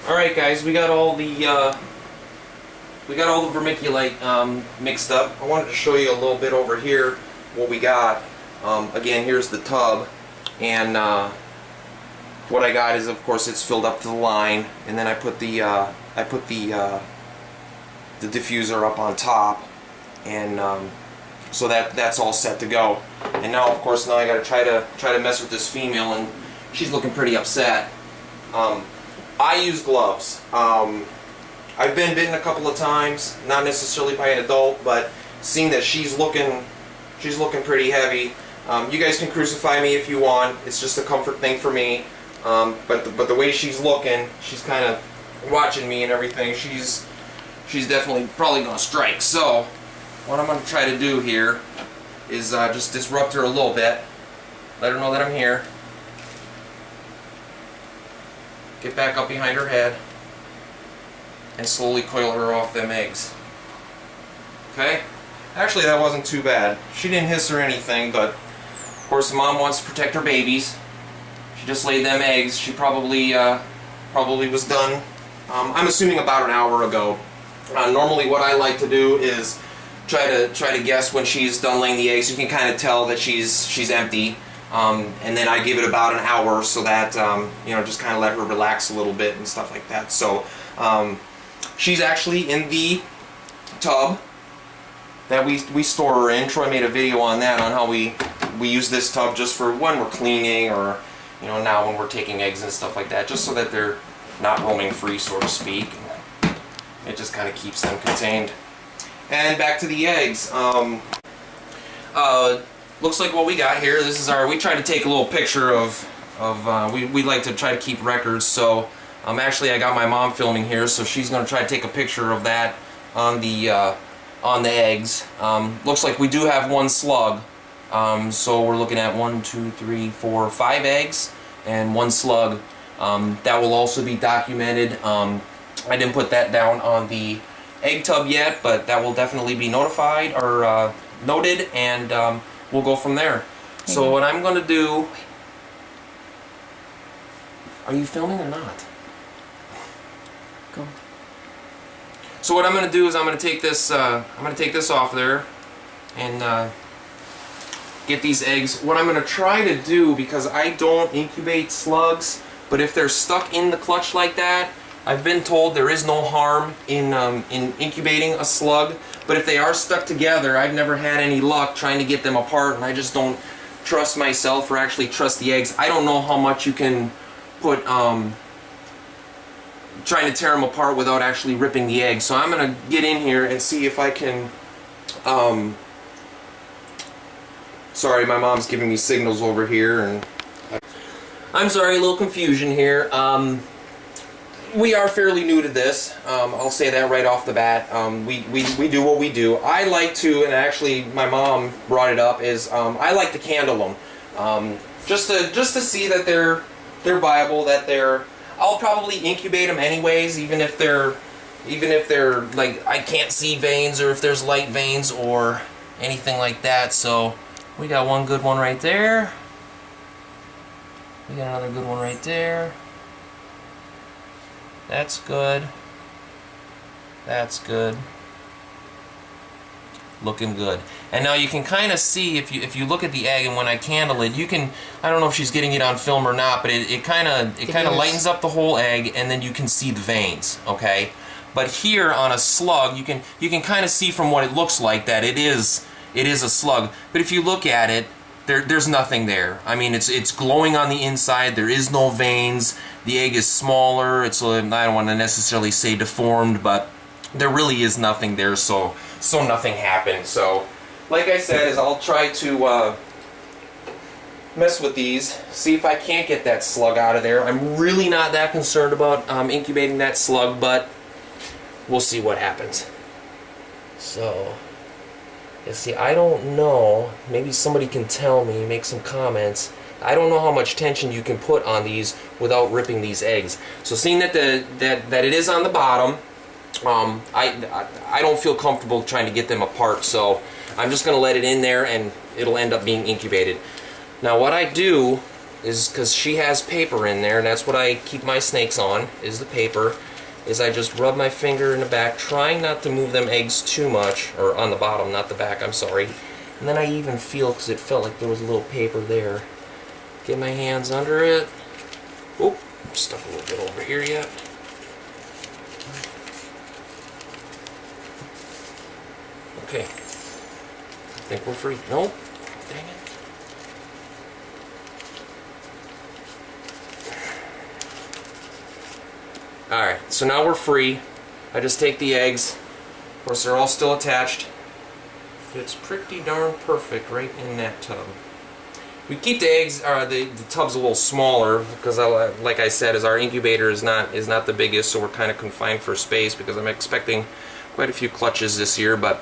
Alright guys, we got all the vermiculite mixed up. I wanted to show you a little bit over here what we got. Again, here's the tub, and what I got is, of course, it's filled up to the line, and then I put the diffuser up on top, and so that's all set to go. And now, of course, I got to try to mess with this female, and she's looking pretty upset. I use gloves. I've been bitten a couple of times, not necessarily by an adult, but seeing that she's looking pretty heavy. You guys can crucify me if you want. It's just a comfort thing for me. But the way she's looking, she's kind of watching me and everything. She's definitely probably gonna strike. So what I'm gonna try to do here is just disrupt her a little bit, let her know that I'm here. Get back up behind her head and slowly coil her off them eggs. Okay? Actually, that wasn't too bad. She didn't hiss or anything, but of course the mom wants to protect her babies. She just laid them eggs. She probably was done. I'm assuming about an hour ago. Normally, what I like to do is try to guess when she's done laying the eggs. You can kind of tell that she's empty. And then I give it about an hour so that, just kind of let her relax a little bit and stuff like that. So she's actually in the tub that we store her in. Troy made a video on that, on how we use this tub just for when we're cleaning, or now when we're taking eggs and stuff like that, just so that they're not roaming free, so to speak. It just kind of keeps them contained. And back to the eggs. Looks like what we got here. This is we try to take a little picture of we like to try to keep records. So actually I got my mom filming here, so she's going to try to take a picture of that on the eggs. Looks like we do have one slug. So we're looking at 1, 2, 3, 4, 5 eggs and one slug. That will also be documented. I didn't put that down on the egg tub yet, but that will definitely be notified or noted, and we'll go from there. So what I'm going to do... Are you filming or not? Go. So what I'm going to do is I'm going to take this off there and get these eggs. What I'm going to try to do, because I don't incubate slugs, but if they're stuck in the clutch like that, I've been told there is no harm in incubating a slug, but if they are stuck together, I've never had any luck trying to get them apart, and I just don't trust myself or actually trust the eggs. I don't know how much you can put trying to tear them apart without actually ripping the eggs. So I'm going to get in here and see if I can... Sorry, my mom's giving me signals over here, and I'm sorry, a little confusion here. We are fairly new to this. I'll say that right off the bat. We do what we do. I like to, and actually my mom brought it up, is I like to candle them, just to see that they're viable. That I'll probably incubate them anyways, even if they're like I can't see veins, or if there's light veins or anything like that. So we got one good one right there. We got another good one right there. That's good. That's good. Looking good. And now you can kind of see, if you look at the egg, and when I candle it, you can, I don't know if she's getting it on film or not, but it kind of lightens up the whole egg, and then you can see the veins, okay? But here on a slug, you can kind of see from what it looks like that it is a slug. But if you look at it, there's nothing there. I mean, it's glowing on the inside. There is no veins. The egg is smaller. It's, I don't want to necessarily say deformed, but there really is nothing there. So nothing happened. So, like I said, is I'll try to mess with these, see if I can't get that slug out of there. I'm really not that concerned about incubating that slug, but we'll see what happens. So. You see, I don't know, maybe somebody can tell me, make some comments. I don't know how much tension you can put on these without ripping these eggs. So seeing that that it is on the bottom, I don't feel comfortable trying to get them apart, so I'm just going to let it in there and it'll end up being incubated. Now what I do is because she has paper in there, and that's what I keep my snakes on, is the paper. Is I just rub my finger in the back, trying not to move them eggs too much, or on the bottom, not the back, I'm sorry. And then I even feel, because it felt like there was a little paper there. Get my hands under it. Oh, stuck a little bit over here yet. Okay. I think we're free. Nope. Dang it. Alright, so now we're free. I just take the eggs. Of course, they're all still attached. Fits pretty darn perfect right in that tub. We keep the eggs, the tubs a little smaller because, like I said, as our incubator is not the biggest, so we're kind of confined for space because I'm expecting quite a few clutches this year. But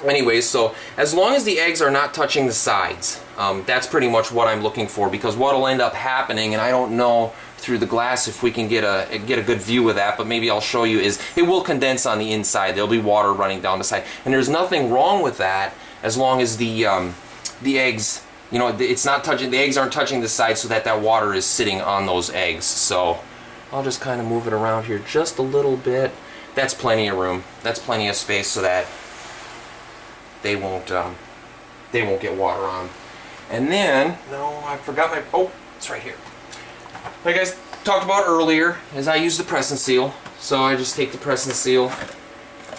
anyways, so as long as the eggs are not touching the sides, that's pretty much what I'm looking for, because what will end up happening, and I don't know through the glass if we can get a good view of that, but maybe I'll show you, is it will condense on the inside. There'll be water running down the side, and there's nothing wrong with that as long as the eggs, you know, it's not touching, the eggs aren't touching the side, so that water is sitting on those eggs. So I'll just kind of move it around here just a little bit. That's plenty of room. That's plenty of space so that they won't get water on. And then, no, I forgot my, oh, it's right here. Like I talked about earlier, is I use the press and seal. So I just take the press and seal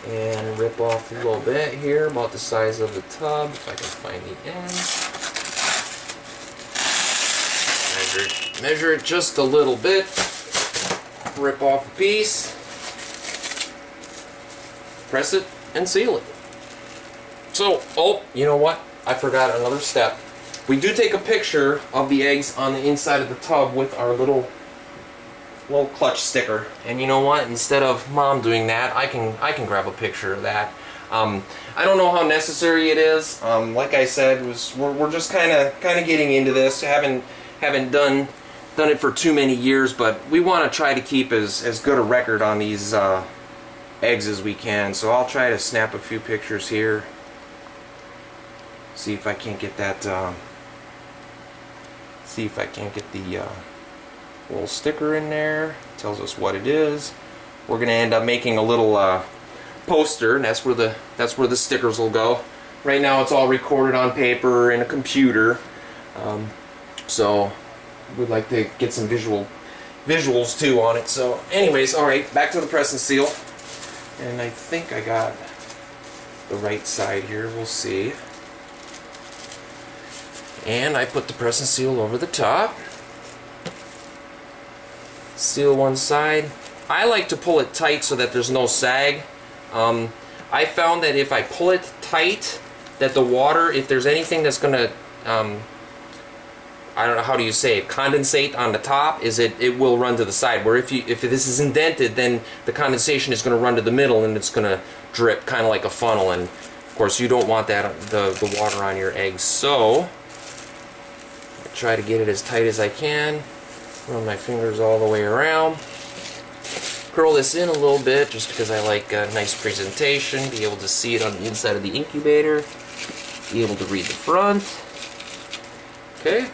and rip off a little bit here, about the size of the tub, if I can find the end. Measure it just a little bit. Rip off a piece. Press it and seal it. So, oh, you know what? I forgot another step. We do take a picture of the eggs on the inside of the tub with our little clutch sticker. And you know what? Instead of Mom doing that, I can grab a picture of that. I don't know how necessary it is. Like I said, we're just kind of getting into this. Haven't done it for too many years, but we want to try to keep as good a record on these eggs as we can. So I'll try to snap a few pictures here. See if I can't get that. See if I can't get the little sticker in there. Tells us what it is. We're gonna end up making a little poster, and that's where the stickers will go. Right now, it's all recorded on paper in a computer. So we'd like to get some visuals too on it. So, anyways, all right, back to the press and seal. And I think I got the right side here. We'll see. And I put the press and seal over the top. Seal one side. I like to pull it tight so that there's no sag. I found that if I pull it tight, that the water, if there's anything that's going to, I don't know, how do you say it, condensate on the top, is it will run to the side. Where if this is indented, then the condensation is going to run to the middle and it's going to drip kind of like a funnel. And of course, you don't want that the water on your eggs. So try to get it as tight as I can. Run my fingers all the way around. Curl this in a little bit just because I like a nice presentation. Be able to see it on the inside of the incubator. Be able to read the front. Okay.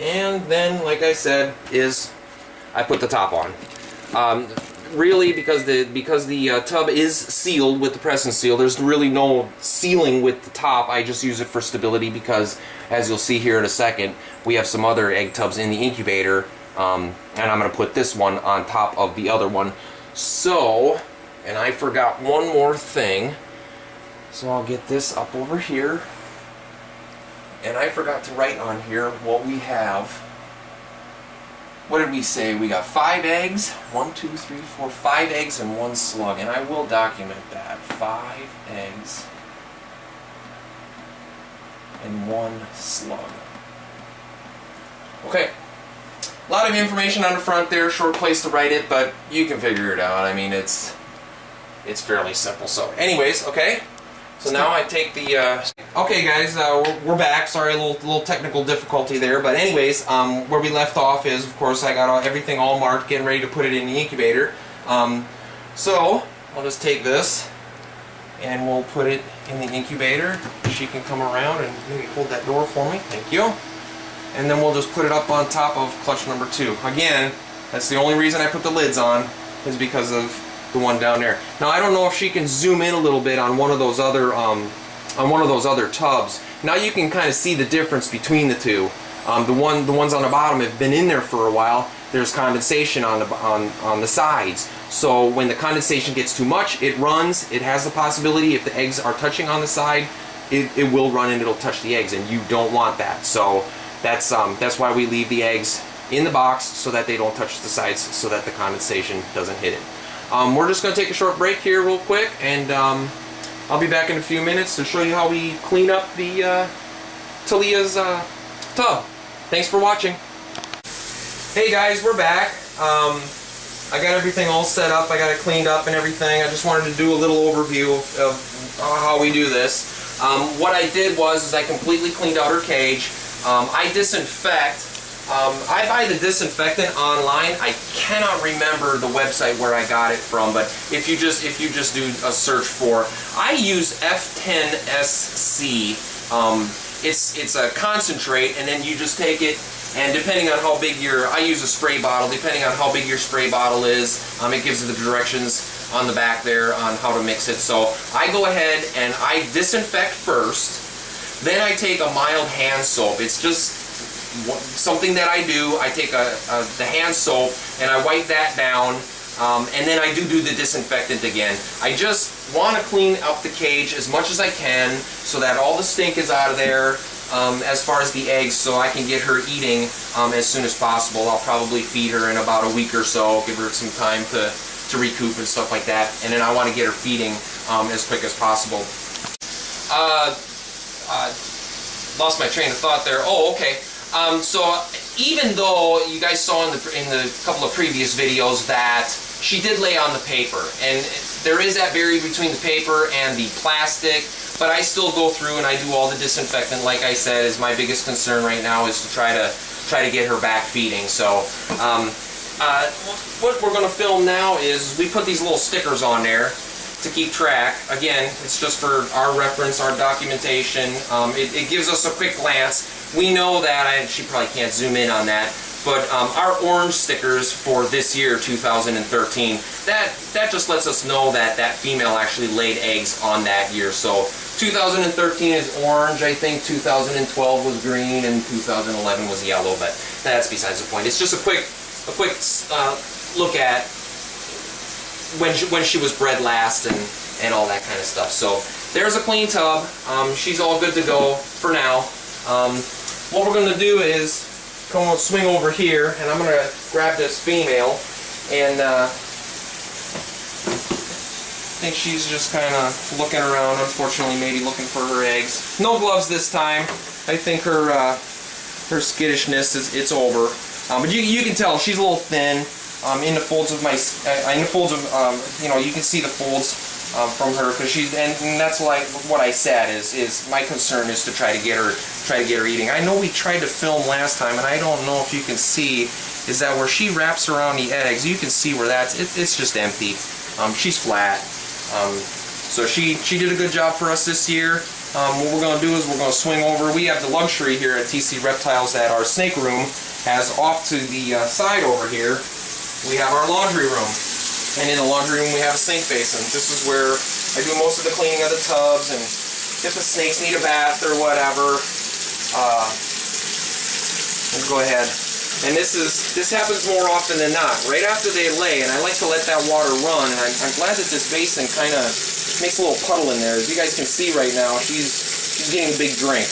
And then, like I said, I put the top on. Really, because the tub is sealed with the press and seal, there's really no sealing with the top. I just use it for stability because, as you'll see here in a second, we have some other egg tubs in the incubator, and I'm going to put this one on top of the other one. So, and I forgot one more thing, so I'll get this up over here. And I forgot to write on here what we have. What did we say? We got 5 eggs. 1, 2, 3, 4, 5 eggs and 1 slug. And I will document that. 5 eggs and 1 slug. Okay. A lot of information on the front there. Short place to write it, but you can figure it out. I mean, it's fairly simple. So anyways, okay. So now I take the, okay guys, we're back. Sorry, a little technical difficulty there. But anyways, where we left off is, of course, I got everything all marked, getting ready to put it in the incubator. So, I'll just take this, and we'll put it in the incubator. She can come around and maybe hold that door for me. Thank you. and then we'll just put it up on top of clutch number 2. Again, that's the only reason I put the lids on, is because of the one down there. Now I don't know if she can zoom in a little bit on one of those other tubs. Now you can kind of see the difference between the two. The ones on the bottom have been in there for a while. There's condensation on the sides. So when the condensation gets too much, it runs. It has the possibility, if the eggs are touching on the side, it will run and it'll touch the eggs, and you don't want that. So that's why we leave the eggs in the box, so that they don't touch the sides, so that the condensation doesn't hit it. We're just going to take a short break here real quick, and I'll be back in a few minutes to show you how we clean up the Talia's tub. Thanks for watching. Hey guys, we're back. I got everything all set up. I got it cleaned up and everything. I just wanted to do a little overview of how we do this. What I did was I completely cleaned out her cage. I disinfect. I buy the disinfectant online. I cannot remember the website where I got it from, but if you just do a search for, I use F10SC. It's a concentrate, and then you just take it, and depending on how big I use a spray bottle. Depending on how big your spray bottle is, it gives you the directions on the back there on how to mix it. So I go ahead and I disinfect first. Then I take a mild hand soap. It's just something that I do. I take the hand soap and I wipe that down, and then I do the disinfectant again. I just want to clean up the cage as much as I can, so that all the stink is out of there, as far as the eggs, so I can get her eating as soon as possible. I'll probably feed her in about a week or so, give her some time to recoup and stuff like that, and then I want to get her feeding as quick as possible. Lost my train of thought there. Oh, okay. So even though you guys saw in the couple of previous videos that she did lay on the paper, and there is that barrier between the paper and the plastic, but I still go through and I do all the disinfectant. Like I said, is my biggest concern right now is to try to get her back feeding. So what we're going to film now is we put these little stickers on there to keep track. Again, it's just for our reference, our documentation. It gives us a quick glance. We know that, she probably can't zoom in on that, but our orange stickers for this year, 2013, that just lets us know that that female actually laid eggs on that year. So 2013 is orange, I think 2012 was green, and 2011 was yellow, but that's besides the point. It's just a quick look at when she was bred last and all that kind of stuff. So there's a clean tub. She's all good to go for now. What we're going to do is swing over here, and I'm going to grab this female, and I think she's just kind of looking around, unfortunately maybe looking for her eggs. No gloves this time. I think her skittishness it's over. But you can tell she's a little thin. In the folds of you know, you can see the folds from her, because and that's like what I said is my concern is to try to get her eating. I know we tried to film last time, and I don't know if you can see, is that where she wraps around the eggs, you can see where it's just empty. She's flat. So she did a good job for us this year. What we're going to do is we're going to swing over. We have the luxury here at TC Reptiles that our snake room has off to the side over here. We have our laundry room, and in the laundry room we have a sink basin. This is where I do most of the cleaning of the tubs, and if the snakes need a bath or whatever, we'll go ahead. And this happens more often than not, right after they lay, and I like to let that water run, and I'm glad that this basin kind of makes a little puddle in there. As you guys can see right now, she's getting a big drink.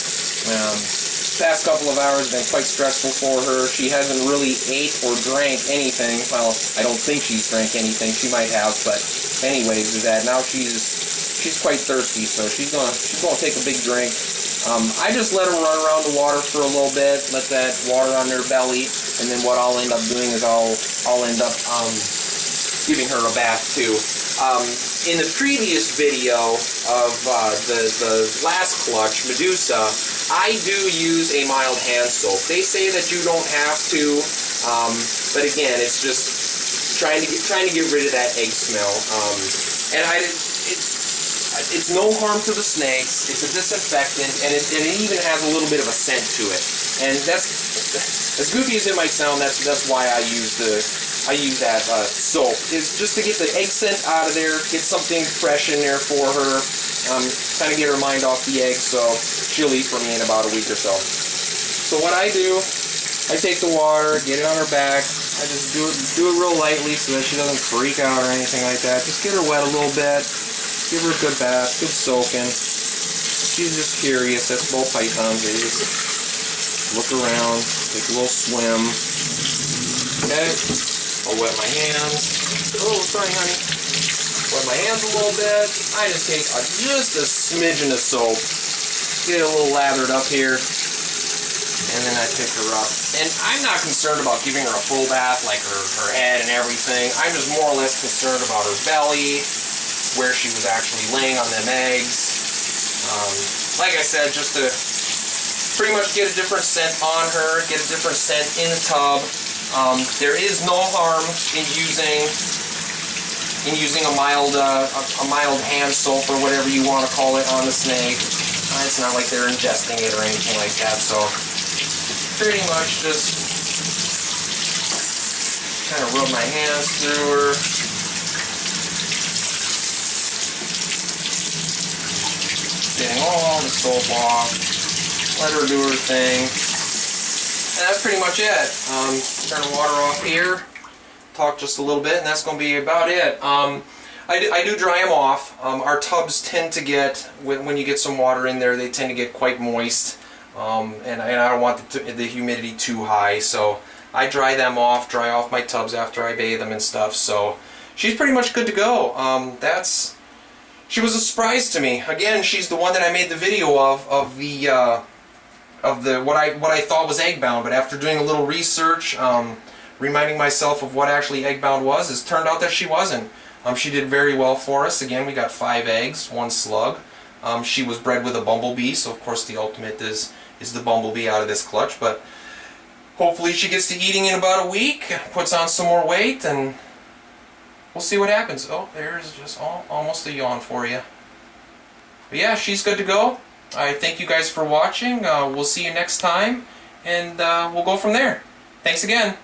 Past couple of hours have been quite stressful for her. She hasn't really ate or drank anything. Well, I don't think she's drank anything. She might have, but anyways, is that now she's quite thirsty, so she's gonna take a big drink. I just let her run around the water for a little bit, let that water on their belly, and then what I'll end up doing is I'll end up giving her a bath too. In the previous video of the last clutch, Medusa, I do use a mild hand soap. They say that you don't have to, but again, it's just trying to get rid of that egg smell. And it's no harm to the snakes. It's a disinfectant, and it even has a little bit of a scent to it. And that's, as goofy as it might sound, that's why I use that soap, is just to get the egg scent out of there, get something fresh in there for her, kind of get her mind off the egg, so she'll eat for me in about a week or so. So what I do, I take the water, get it on her back. I just do it real lightly so that she doesn't freak out or anything like that. Just get her wet a little bit, give her a good bath, good soaking. She's just curious. That's both pythons. They just look around, take a little swim. Okay, I'll wet my hands. Oh, sorry, honey. Wet my hands a little bit. I just take just a smidgen of soap, get it a little lathered up here, and then I pick her up. And I'm not concerned about giving her a full bath, like her head and everything. I'm just more or less concerned about her belly, where she was actually laying on them eggs. Like I said, just to pretty much get a different scent on her, get a different scent in the tub. There is no harm in using a mild hand soap or whatever you want to call it on the snake. It's not like they're ingesting it or anything like that. So pretty much just kind of rub my hands through her. Getting all the soap off. Let her do her thing. And that's pretty much it. Turn the water off here. Talk just a little bit, and that's going to be about it. I do dry them off. Our tubs tend to get, when you get some water in there, they tend to get quite moist. And I don't want the humidity too high, so I dry them off, dry off my tubs after I bathe them and stuff. So she's pretty much good to go. She was a surprise to me. Again, she's the one that I made the video of what I thought was egg-bound, but after doing a little research, reminding myself of what actually egg-bound was, it turned out that she wasn't. She did very well for us. Again, we got 5 eggs, 1 slug. She was bred with a bumblebee, so of course the ultimate is the bumblebee out of this clutch, but hopefully she gets to eating in about a week, puts on some more weight, and we'll see what happens. Oh, there's just almost a yawn for you. But yeah, she's good to go. I thank you guys for watching. We'll see you next time, and we'll go from there. Thanks again.